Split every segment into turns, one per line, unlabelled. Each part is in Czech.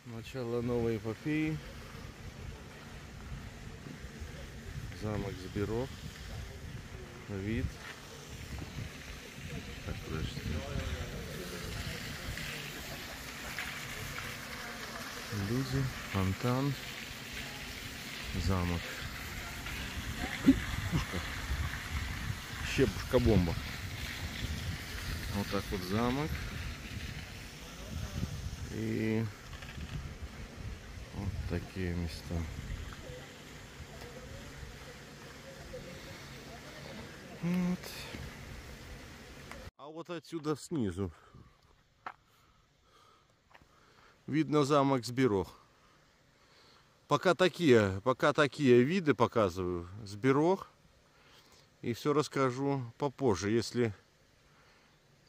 Начало новой эпопеи. Замок Збиров. Вид. Так, подожди. Люди, фонтан, замок. Пушка. Щепушка-бомба. Вот так вот замок. И вот такие места. Вот. А вот отсюда снизу видно замок Збиров. Пока такие виды показываю. Збиров. И все расскажу попозже, если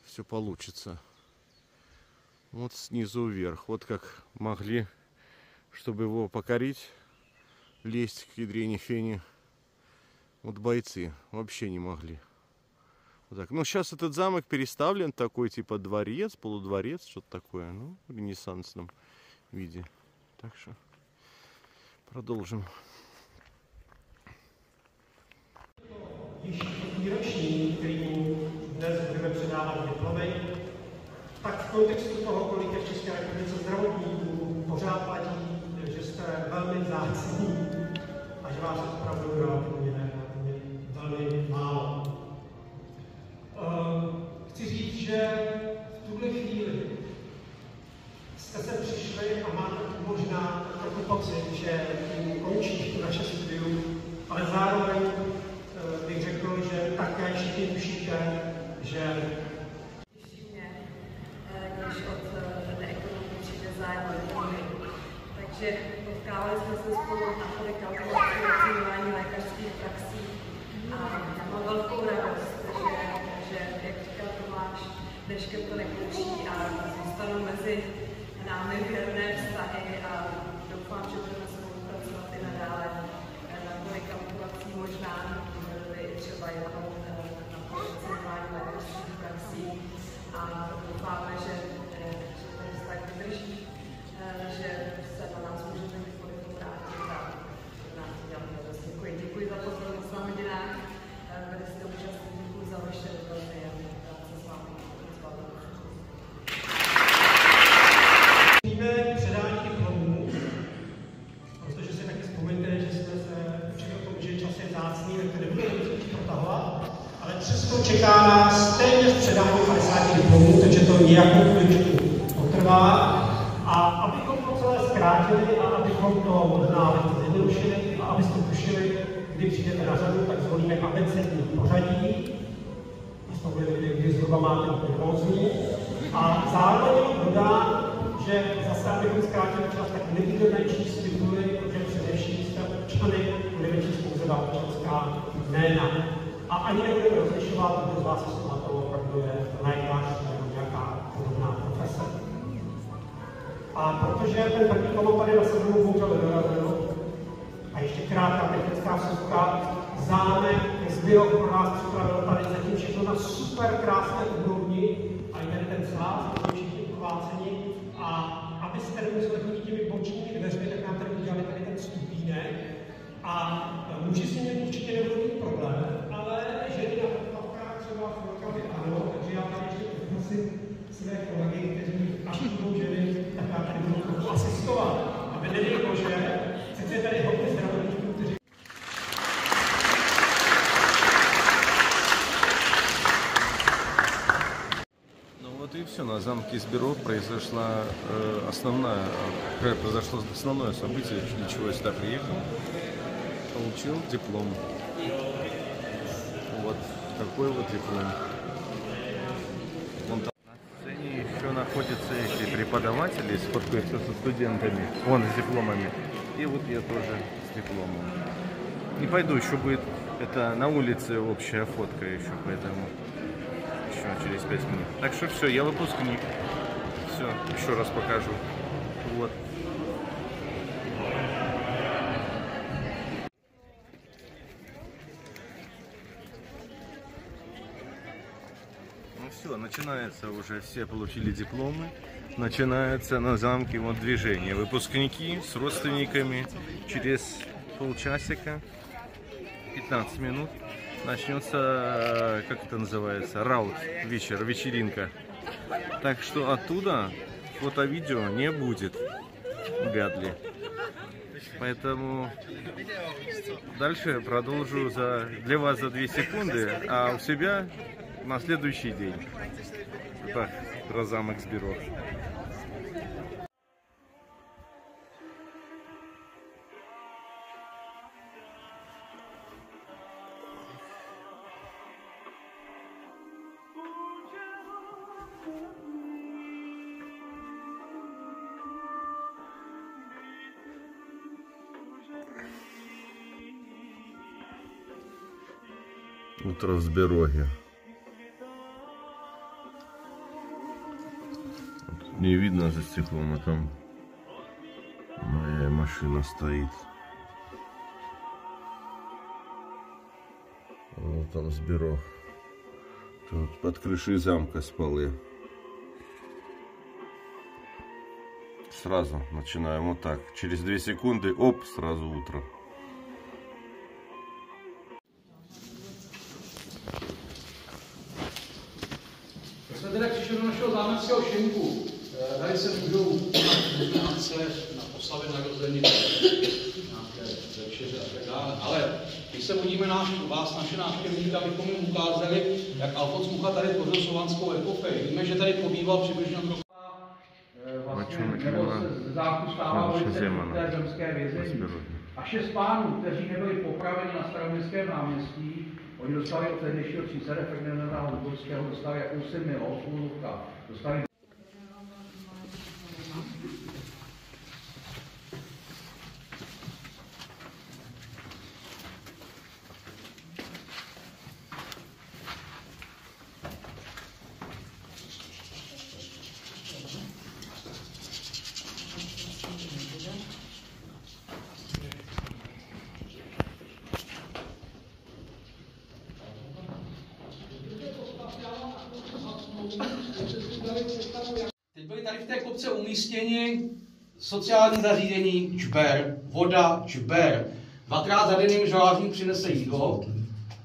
все получится. Вот снизу вверх. Вот как могли, чтобы его покорить, лезть к ядрене фени. Вот бойцы вообще не могли. Вот так. Ну, сейчас этот замок переставлен, такой типа дворец, полудворец, что-то такое. Ну, в ренессансном виде. Так что продолжим.
Výroční, kterému dnes budeme předávat diplomy, tak v kontextu toho, kolik je v České republice zdravotníků, pořád platí, že jste velmi vzácní a že vás je opravdu relativně velmi málo. Chci říct, že v tuhle chvíli jste se přišli a máte možná takový pocit, že končí to naše studium, ale zároveň bych řekl, že také všichni tušíte, že
Těší mě, když od neekonomů přijde zájem o ekonomii. Takže potkávali jsme se spolu na kalkulaci oceňování lékařských praxí a já mám velkou radost, že jak říkal Tomáš, dneškem to nekončí a zůstanou mezi námi věrné vztahy a doufám, že budeme spolupracovat i nadále na kolik kalkulací možná třeba jenom na oceňování lékařských praxí a doufáme, že ten vztah vydrží, že se na nás můžete kdykoliv obrátit a že nás udělat radost. Děkuji za pozornost na hodinách, byli jste účastní, děkuji za vaše dotazy a práce s vámi.
předání diplomů, protože si taky vzpomeňte, že jsme se učili o tom, že čas je vzácný, tak to nebude protahovat, ale přesto čeká nás téměř předání 50 diplomů, takže to nějakou chvíličku potrvá. A abychom to celé zkrátili a abychom to možná zjednodušili a abyste tušili, kdy přijdete na řadu, tak zvolíme abecední pořadí. To bude vidět, kdy zhruba máte nervózní. A zároveň dodám, že zase, abychom zkrátili čas, tak nebudeme číst tituly, protože především jste občany, budeme číst pouze ta občanská jména. A ani nebudeme rozlišovat, kdo z vás se na to opravdu je lékař nebo nějaká podobná profese. A protože ten první kolo tady na sebe bohužel nedorazil, a ještě krátká technická vsuvka, zámek Збиров pro nás připravil tady zatím všechno na super krásné úrovni a i ten sál, jsou všichni uchváceni. A abyste nemuseli chodit těmi bočními dveřmi, tak nám tady udělali tady ten stupínek. A muži si mě určitě nebudou mít problém, ale ženy na podpavkách třeba v rukavě ano, takže já tady ještě poprosím své kolegy, kteří až budou ženy, tak já tady budu trochu asistovat. Aby nedej bože, sice je tady hodně zdravotníků, kteří
Вот и все. На замке Збиров произошло основное событие, для чего я сюда приехал. Получил диплом. Вот такой вот диплом. Вон там на сцене еще находятся эти преподаватели, сфоткаются со студентами, вон с дипломами. И вот я тоже с дипломом. Не пойду, еще будет это на улице общая фотка еще, поэтому еще через 5 минут. Так что все, я выпускник. Все, еще раз покажу. Вот. Ну все, начинается уже, все получили дипломы. начинается на замке вот движение. Выпускники с родственниками через полчасика, 15 минут, начнется, как это называется, раут, вечеринка. Так что оттуда фото-видео не будет, вряд ли. Поэтому дальше продолжу для вас за 2 секунды, а у себя на следующий день. Так, про замок Збіров. Утро в Збірогі. Не видно за стеклом, а там моя машина стоит. Вот там Збіров. Тут под крышей замка спал. Сразу начинаем вот так. Через 2 секунды, оп, сразу утро.
Jsme teda přišli do našeho zámeckého šimku. Tady se můžou akce na oslavě narozenin, nějaké večeře a tak dále. Ale když se modíme naše návštěvníky, abychom jim ukázali, jak Alfons Mucha tady tvořil slovanskou epopej. Víme, že tady pobýval přibližně od roku nebo se zámku stává velice té zemské vězení. A 6 pánů, kteří nebyli popraveni na Staroměstském náměstí, oni dostali od tehdejšího císaře Ferdinanda Habsburského, dostali jakousi milost, dostali. Teď byly tady v té kopce umístěni sociální zařízení čber, voda čber. 2krát za den jim želázník přinese jídlo.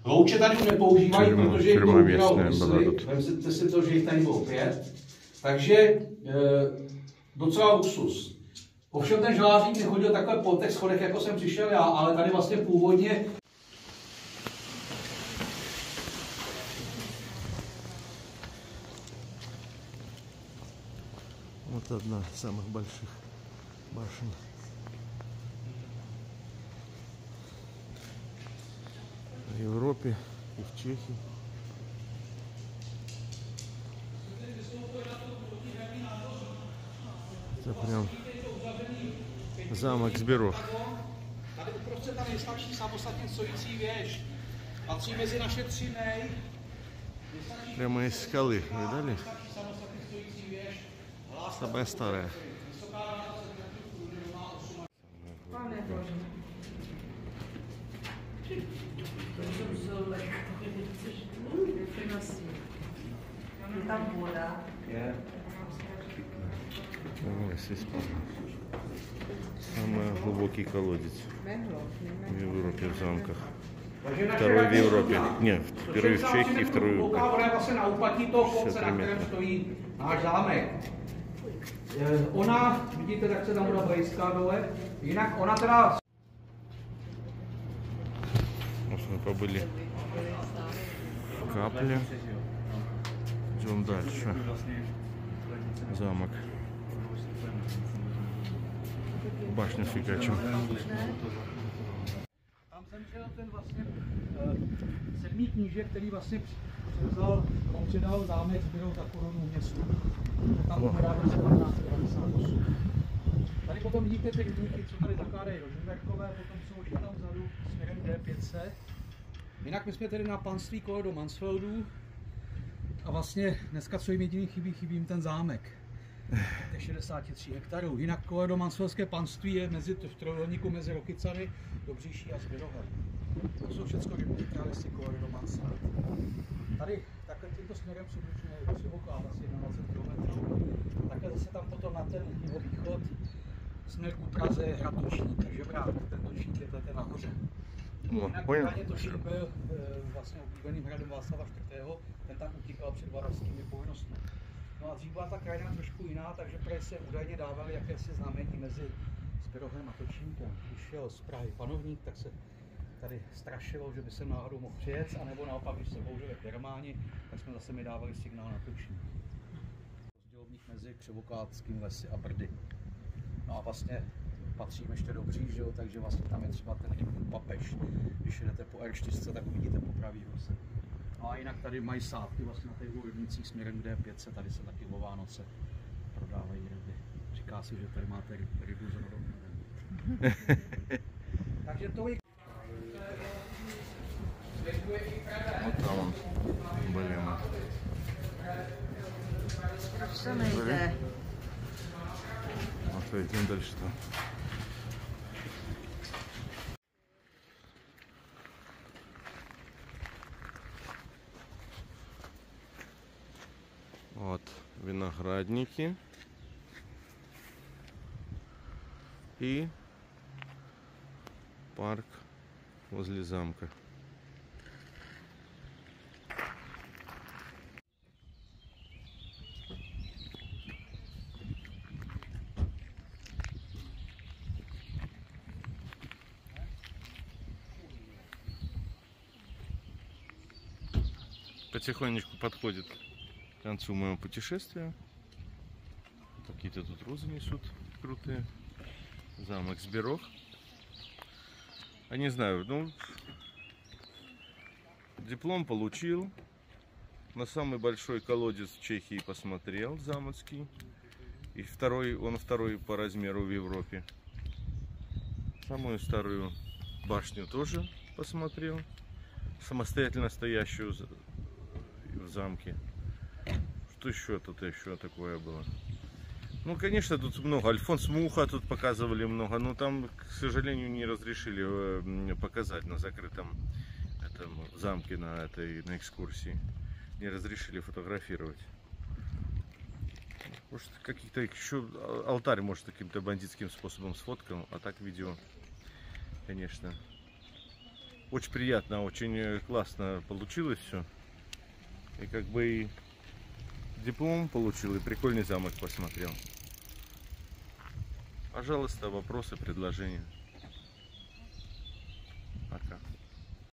Louče tady už nepoužívají, protože jim to ubíral mysli. Vemte si to, že jich tady bylo 5. Takže docela luxus. Ovšem ten želázník nechodil takhle po těch schodech, jako jsem přišel já, ale tady vlastně původně.
Вот одна из самых больших башен. В Европе и в Чехии. Это прям замок Збіров.
Tady uprostřed ta nejstarší samostatně stojící věž. Patří mezi naše 3
Прямо из скалы, видали? Самая старая.
Pane Bože. Je tam voda.
Если самый глубокий колодец в Европе, в замках. Второй в Европе. Нет, первый в Чехии, второй в
Evropě. Voda je vlastně na úpatí toho kopce, na kterém stojí náš zámek. Ona, vidíte, tak se tam voda blízká dole, jinak ona teda...
Мы побыли в Капле. Идем дальше. Замок. Башню фигачим.
Tam jsem přijel ten vlastně 7. kníže, který vlastně předal zámek Збіров za korunu městu. Tam umírá v roce 1298. Tady potom vidíte ty rybníky, co tady zakládají Rožmberkové, potom jsou tam vzadu směrem D500. Jinak my jsme tedy na panství Kole do Mansfeldů a vlastně dneska co jim jediný chybí jim ten zámek. To je 63 hektarů. Jinak Kole do Mansfeldské panství je mezi trojúhelníku mezi Rokycany, Dobříší a Zbirovem. To jsou všechno rybníky, které si Kole do Mansfeld. Tady tak
takhle tímto směrem přibližně Křivoklát, asi 21 km. Takhle zase tam potom na ten jihovýchod směr ku Praze je hrad Tučník, takže vrát, ten Tučník je tady nahoře. Jinak právě Tučník byl vlastně oblíbeným hradem Václava IV. Ten tam utíkal před varavskými povinnostmi. No a dřív byla ta krajina trošku jiná, takže prý se údajně dávali jakési znamení mezi Zbirohem a Tučníkem. Když šel z Prahy panovník, tak se tady strašilo, že by se náhodou mohl přijet, anebo naopak, když se bouřili Germáni, tak jsme zase mi dávali signál na Tučník. Rozdělovník mezi Křivoklátským lesy a Brdy. No a vlastně patřím ještě do Bříž, jo, takže vlastně tam je třeba ten rybník Papež. Když jdete po R4, tak uvidíte po pravý ruce. No a jinak tady mají sádky vlastně na těch rybnících směrem, kde je 500, tady se taky o Vánoce prodávají ryby. Říká se, že tady máte rybu z rodou. Takže tolik.
Вот там он, блин.
Proč to nejde?
А что, идем дальше-то? Вот виноградники и парк возле замка. Потихонечку подходит к концу моего путешествия. Какие-то тут розы несут крутые. Замок Збирох. Я не знаю, ну, диплом получил. На самый большой колодец в Чехии посмотрел, замоцкий. И он второй по размеру в Европе. Самую старую башню тоже посмотрел. Самостоятельно стоящую в замке. Что еще тут такое было? Ну, конечно, тут много. Альфонс Муха тут показывали много, но там, к сожалению, не разрешили показать на закрытом этом замке, на экскурсии. Не разрешили фотографировать. Может, каких-то еще алтарь, может, каким-то бандитским способом сфоткал, а так видео, конечно. Очень приятно, очень классно получилось все. И как бы и диплом получил, и прикольный замок посмотрел. Пожалуйста, вопросы, предложения. Пока.